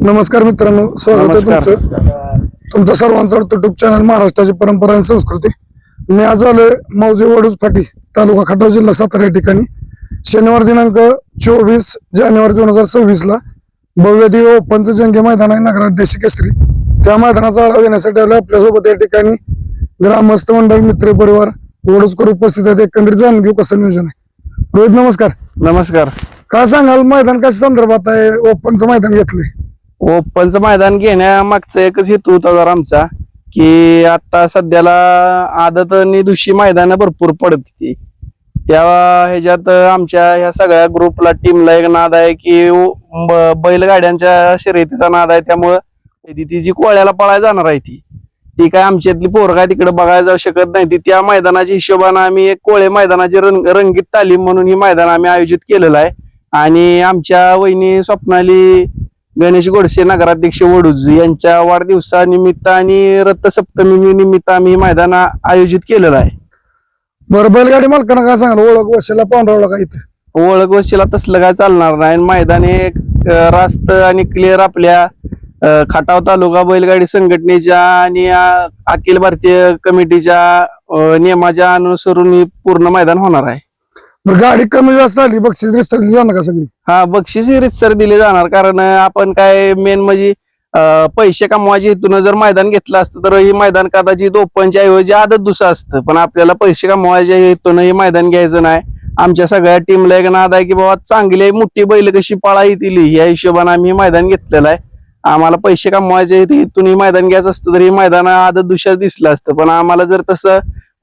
नमस्कार मित्रांनो, स्वागत आहे नमस्कार. तुमचं सर्वांचं युट्यूब चॅनल महाराष्ट्राची परंपरा आणि संस्कृती. मी आज आलोय मौजे वडूज फाटी तालुका खटाव जिल्हा सातारा या ठिकाणी. शनिवार दिनांक 24 जानेवारी 2026 ला भव्य दिव्य ओपनचं जंगी मैदान आहे नगराध्यक्ष केसरी. त्या मैदानाचा आढावा घेण्यासाठी आलोय. आपल्यासोबत या ठिकाणी ग्रामस्थ मंडळ, मित्र परिवार, वडूजकर उपस्थित आहेत. एकंदरीत जाणून घेऊ कसं नियोजन आहे. रोहित नमस्कार. नमस्कार. काय सांगाल, मैदान कशा संदर्भात आहे? ओपनचं मैदान घेतलंय. ओपनचं मैदान घेण्यामागचा एकच हेतू होता जर आमचा, की आता सध्याला आदत आणि दुसरी मैदान भरपूर पडत होती. त्या ह्याच्यात आमच्या ह्या सगळ्या ग्रुपला, टीमला एक नाद आहे की बैलगाड्यांच्या शर्यतीचा नाद आहे. त्यामुळं ती जी कोळ्याला पळायला जाणार आहे ती काय आमच्यातली पोरं काय तिकडे बघायला जाऊ शकत नाही. ती त्या मैदानाच्या हिशोबाने आम्ही एक कोळे मैदानाची रंगीत तालीम म्हणून ही मैदान आम्ही आयोजित केलेलं आहे. आणि आमच्या वहिनी स्वप्नाली गणेश गोडसे, नगराध्यक्ष वडूज, यांच्या वाढदिवसानिमित्त आणि रथसप्तमी निमित्त आम्ही मैदान आयोजित केलेलं आहे. बरं, बैलगाडी मालकांना काय सांगाल? ओळख वशाला पांढरवला का इथं? ओळख वशिला तसलं काय चालणार नाही. मैदान हे रास्त आणि क्लिअर आपल्या खटाव तालुका बैलगाडी संघटनेच्या आणि अखिल भारतीय कमिटीच्या नियमाच्या अनुसरून ही पूर्ण मैदान होणार आहे. बरं, गाडी कमी जास्त झाली, बक्षीस रिस्टर जाणार का सगळी? हा, बक्षीस ही रितसर दिले जाणार. कारण आपण काय मेन म्हणजे पैसे कमवायच्या हेतून जर मैदान घेतलं असतं तर ही मैदान कदाचित ओपनच्या ऐवजी आदत दुसरं असतं. पण आपल्याला पैसे कमवायच्या हेतून हे मैदान घ्यायचं नाही. आमच्या सगळ्या टीमला एक नाद आहे की बाबा चांगली मोठी बैल कशी पळा येतील या हिशोबाने आम्ही हे मैदान घेतलेलं आहे. आम्हाला पैसे कमवायच्या हेतून हे मैदान घ्यायचं असतं तर हे मैदान आदत दुसऱ्याच दिसलं असतं. पण आम्हाला जर तसं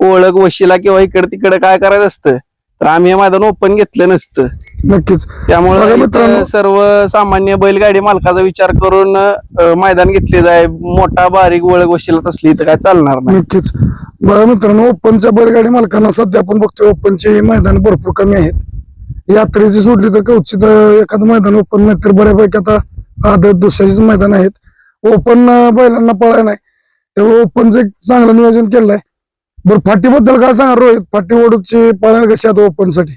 ओळख वशिला किंवा इकडे तिकडे काय करायचं असतं तर आम्ही हे मैदान ओपन घेतलं नसतं. नक्कीच. त्यामुळे सर्व सामान्य बैलगाडी मालकाचा विचार करून मैदान घेतले जाय. मोठा बारीक ओळख वशिला तसली तर काय चालणार नाही. नक्कीच. बघा मित्रांनो, ओपनच्या बैलगाडी मालकांना सध्या आपण बघतोय ओपनचे मैदान भरपूर कमी आहेत. यात्रेची सोडली तर कवचित एखादं मैदान ओपन नाही, तर बऱ्यापैकी आता आदत दुसऱ्याचीच मैदान आहेत. ओपन बैलांना पळाय नाही, त्यामुळे ओपनचं एक चांगलं नियोजन केलंय. बरं, फाटीबद्दल काय सांगा रोहित? फाटी वडूची पळायला कशी आता ओपन साठी?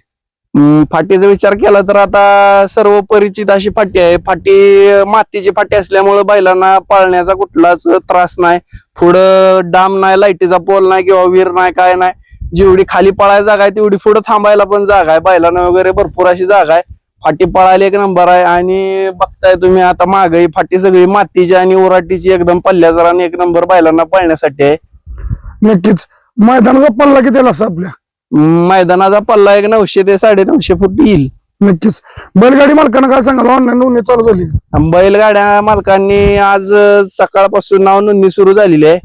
फाटीचा विचार केला तर आता सर्व परिचित अशी फाटी आहे. फाटी मातीची फाटी असल्यामुळे बैलांना पाळण्याचा कुठलाच त्रास नाही. पुढं डाम नाही, लाईटीचा पोल नाही किंवा वीर नाही, काय नाही. जेवढी खाली पळायला जागा आहे तेवढी पुढे थांबायला पण जागा आहे. बैलांना वगैरे भरपूर अशी जागा आहे. फाटी पळायला एक नंबर आहे. आणि बघताय तुम्ही आता मागे फाटी सगळी मातीची आणि उराटीची एकदम पल्ल्याजरा एक नंबर बैलांना पळण्यासाठी आहे. नक्कीच. मैदानाचा पल्ला किती असं आपल्या? मैदानाचा पल्ला एक 900 ते 950 फूट येईल. नक्कीच. बैलगाडी मालकांना काय सांगाल? ऑनलाईन नोंदणी चालू झाली? बैलगाड्या मालकांनी आज सकाळपासून नाव नोंदणी सुरू झालेली आहे.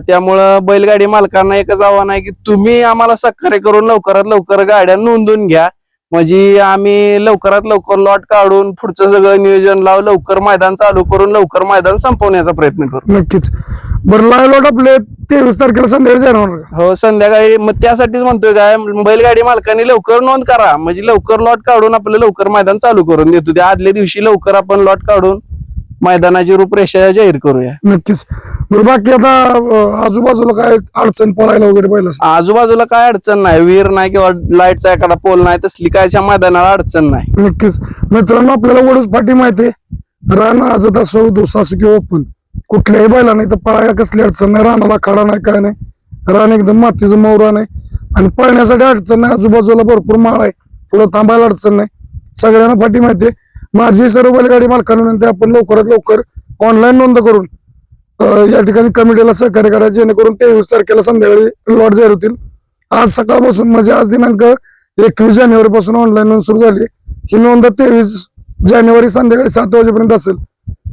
त्यामुळं बैलगाडी मालकांना एकच आव्हान आहे की तुम्ही आम्हाला सहकार्य करून लवकरात लवकर गाड्या नोंदवून घ्या. म्हणजे आम्ही लवकरात लवकर लॉट काढून पुढचं सगळं नियोजन लावून लवकर मैदान चालू करून लवकर मैदान संपवण्याचा प्रयत्न करू. नक्कीच. बरं, लाईव्ह लॉट आपले 23 तारखेला संध्याकाळी जाणार का? हो, संध्याकाळी. मग त्यासाठीच म्हणतोय काय, बैलगाडी मालकांनी लवकर नोंद करा. म्हणजे लवकर लॉट काढून आपलं लवकर मैदान चालू करून देतो. त्या आदल्या दिवशी लवकर आपण लॉट काढून मैदानाची रूपरेषा जाहीर करूया. नक्कीच. बरं, बाकी आता आजूबाजूला काय अडचण पळायला वगैरे पाहिलं? आजूबाजूला काय अडचण नाही. वीर नाही किंवा लाईटचा एखादा पोल नाही, तसली काय मैदानाला अडचण नाही. नक्कीच. मित्रांनो, आपल्याला वडूज फाटी माहिती आहे. रान आजत असो, दोसा असो किंवा ओपन, कुठल्याही बैला नाही तर पळायला कसली अडचण नाही. रानाला खडा नाही, काय नाही. रान एकदम मातीचं मौरान आहे आणि पळण्यासाठी अडचण नाही. आजूबाजूला भरपूर माळ आहे, पुढे थांबायला अडचण नाही. सगळ्यांना फाटी माहिती आहे. माझी सर्व बैलगाडी मालकांना विनंती, आपण लवकरात लवकर ऑनलाईन नोंद करून या ठिकाणी कमिटीला सहकार्य करायचे, जेणेकरून 23 तारखेला संध्याकाळी लॉट जाहीर होतील. आज सकाळपासून म्हणजे आज दिनांक 21 जानेवारी पासून ऑनलाईन नोंद सुरू झाली. ही नोंद 23 जानेवारी संध्याकाळी 7 वाजेपर्यंत असेल.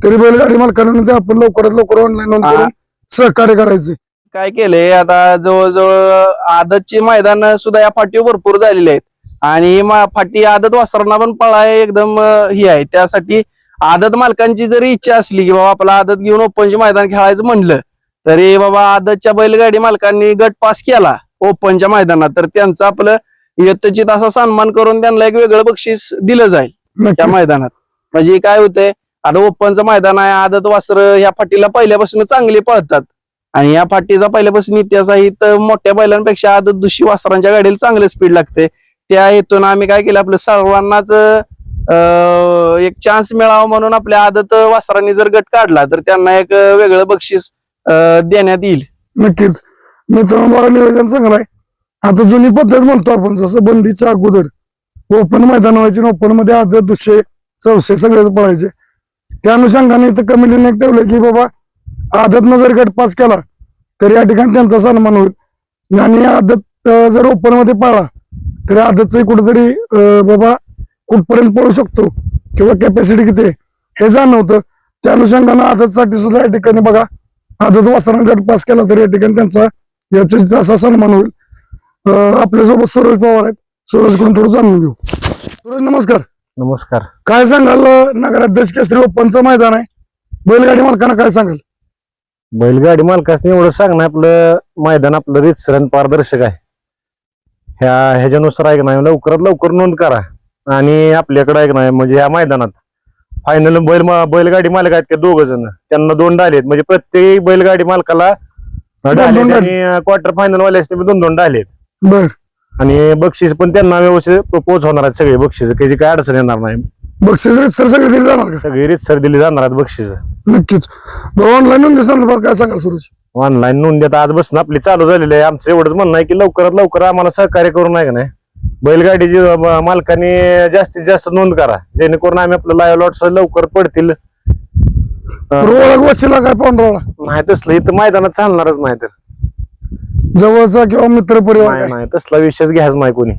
तरी बैलगाडी मालकांना विनंती, आपण लवकरात लवकर ऑनलाईन नोंद करून सहकार्य करायचे. काय केलंय आता, जवळजवळ आदतची मैदान सुद्धा या फाटीवर भरपूर झालेली आहेत. आणि फाटी आदत वासरांना पण पळाय एकदम ही आहे. त्यासाठी आदत मालकांची जरी इच्छा असली की बाबा आपला आदत घेऊन ओपनचे मैदान खेळायचं म्हणलं तरी बाबा आदतच्या बैलगाडी मालकांनी गट पास केला ओपनच्या मैदानात तर त्यांचा आपलं यथोचित असा सन्मान करून त्यांना एक वेगळं बक्षीस दिलं जाईल त्या मैदानात. म्हणजे काय होतंय, आता ओपनचं मैदान आहे, आदत वासर ह्या फाटीला पहिल्यापासून चांगली पळतात आणि या फाटीचा पहिल्यापासून इतिहास आहे. तर मोठ्या बैलांपेक्षा आदत दुसरी वासरांच्या गाडीला चांगलं स्पीड लागते. त्या हेतून आम्ही काय केलं, आपलं सर्वांनाच एक चान्स मिळावा म्हणून आपल्या आदत वासरांनी जर गट काढला तर त्यांना एक वेगळं बक्षीस देण्यात येईल. नक्कीच मित्रांनो बघा नियोजन चांगलं आहे. आता जुनी पद्धत म्हणतो आपण जसं बंदीच्या अगोदर ओपन मैदान व्हायचे ओपन मध्ये आदत दुसरे चौसे सगळेच पळायचे. त्या अनुषंगाने इथं कमिटीने एक ठेवलं की बाबा आदतनं जर गट पास केला तर या ठिकाणी त्यांचा सन्मान होईल आणि आदत जर ओपन मध्ये पळला तर आदतचं कुठेतरी बाबा कुठपर्यंत पळू शकतो किंवा कॅपॅसिटी किती आहे हे जाणवतं. त्या अनुषंगाने आदतसाठी सुद्धा या ठिकाणी बघा आदत वासरानं गट पास केला तर या ठिकाणी त्यांचा याचा असा सन्मान होईल. आपल्यासोबत सूरज पवार आहेत. सूरजकडून थोडं जाणून घेऊ. सूरज नमस्कार. नमस्कार. काय सांगाल नगराध्यक्ष केसरी ओपनचं मैदान आहे बैलगाडी मालकांना काय सांगाल? बैलगाडी मालकासनी एवढं सांगणं आपलं मैदान आपलं रीतसर आणि पारदर्शक आहे. ह्याच्यानुसार ऐक नाही लवकरात लवकर नोंद करा आणि आपल्याकडे ऐक नाही म्हणजे ह्या मैदानात फायनल बैलगाडी मालक आहेत ते 2 जण त्यांना 2 डाले आहेत म्हणजे प्रत्येक बैलगाडी मालकाला डाले आणि क्वार्टर फायनल वाल्यासनी 2 डाले आहेत. बर. आणि बक्षीस पण त्यांना व्यवस्थित पोहोचवणार आहेत सगळे बक्षीस काही काय अडचण येणार नाही. बक्षीस सर सगळे दिली जाणार का? सगळी रीतसर दिली जाणार आहेत बक्षीस. नक्कीच. ऑनलाईन नोंदी संदर्भात काय सांगा सूरज? ऑनलाईन नोंदी आता आजपासून आपली चालू झालेली आहे. आमचं एवढंच म्हणणं आहे की लवकरात लवकर आम्हाला सहकार्य करून आहे का नाही बैलगाडीची मालकांनी जास्तीत जास्त नोंद करा जेणेकरून आम्ही आपलं लाईव्ह लॉट्स लवकर पडतील. ओळख वशिला काय पांढरा नाही तसलं इथं मैदानात चालणारच नाही तर जवळचा किंवा मित्र परिवार नाही नाही तसला विषयच घ्यायचा नाही कोणी.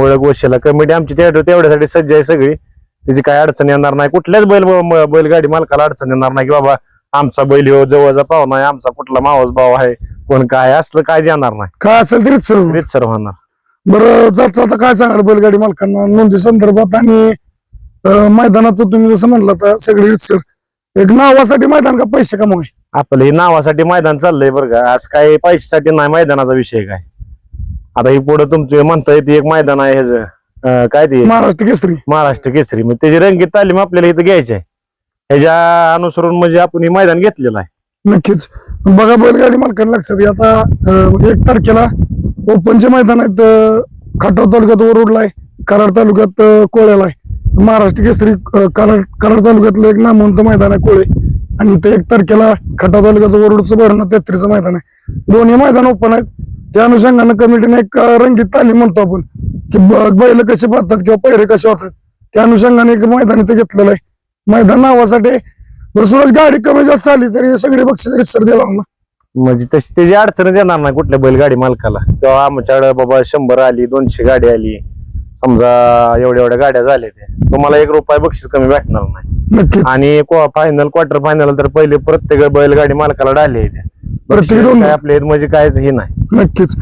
ओळख वशिला कमिटी आमची तेवढ्यासाठी सज्ज आहे सगळी. त्याची काय अडचण येणार नाही. कुठल्याच बैलगाडी मालकाला अडचण येणार नाही की बाबा आमचा बैल हो जवळचा पाहुणा आहे आमचा कुठला मावस भाव आहे कोण काय असलं काय येणार नाही. काय असेल तरीच सर रीतसर होणार. बरं जाता आता काय सांगाल बैलगाडी मालकांना नोंदी संदर्भात आणि मैदानाचं तुम्ही जसं म्हणलं तर सगळी सर एक नावासाठी मैदान का पैसे कमावे? आपलं हे नावासाठी मैदान चाललंय बरं का. आज काय पैशासाठी नाही मैदानाचा विषय काय. आता ही पुढे तुमचे म्हणता येते एक मैदान आहे ह्याचं काय ते महाराष्ट्र केसरी. महाराष्ट्र केसरी मग त्याची रंगीत तालीम आपल्याला इथं घ्यायची आहे. ह्याच्या अनुसरून म्हणजे आपण हे मैदान घेतलेलं आहे. नक्कीच. बघा बैलगाडी मालकांना लक्षात घ्या आता 1 तारखेला ओपनचे मैदान आहेत खटाव तालुक्यात वरुडला आहे कराड तालुक्यात कोळ्याला आहे. महाराष्ट्र केसरी कराड तालुक्यातलं एक नामवंत मैदान आहे कोळे आणि इथं 1 तारखेला खटाव तालुक्यात वरुडचं भरणा 33चं मैदान आहे. दोन्ही मैदान ओपन आहेत. त्या अनुषंगानं कमिटीने एक रंगीत तालीम म्हणतो आपण की बैल कसे पडतात किंवा पहिरे कसे होतात त्या अनुषंगाने एक मैदान इथे घेतलेलं आहे. मैदान नावासाठी बसूनच गाडी कमी जास्त आली तरी सगळे बक्षीस रितसर दिला ना म्हणजे तशी त्याची अडचणच येणार नाही कुठल्या बैलगाडी मालकाला किंवा आमच्याकडे बाबा 100 आली 200 गाडी आली समजा एवढ्या गाड्या झाल्या ते तुम्हाला 1 रुपया बक्षीस कमी भेटणार नाही. नक्कीच. आणि फायनल क्वार्टर फायनल तर पहिले प्रत्येक बैलगाडी मालकाला डाले प्रत्येक आपले म्हणजे कायच हे नाही. नक्कीच.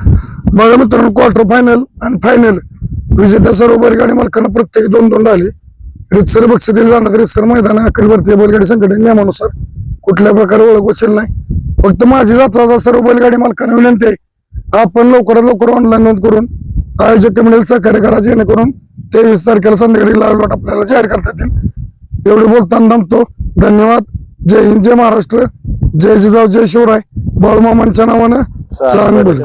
बघा मित्रांनो क्वार्टर फायनल आणि फायनल विजेत्या सर्व बैलगाडी मालकांना प्रत्येक 2 डाले रितसर बक्षीस दिले जाणार. रितसर मैदान अखिल भारतीय बैलगाडी संघटने नियमानुसार कुठल्या प्रकारे ओळख वसेल नाही. फक्त माझी जाता सर्व बैलगाडी मालकांना विनंती आहे आपण लवकरात लवकर ऑनलाईन नोंद करून आयोजक कमिटीला सहकार्य करा जेणेकरून 23 तारखेला संध्याकाळी लाईव्ह लॉट आपल्याला जाहीर करता येतील. एवढे बोलताना थांबतो. धन्यवाद. जय हिंद जय महाराष्ट्र जय जिजाऊ जय शिवराय. बाळूमामांच्या नावानं चांगलं.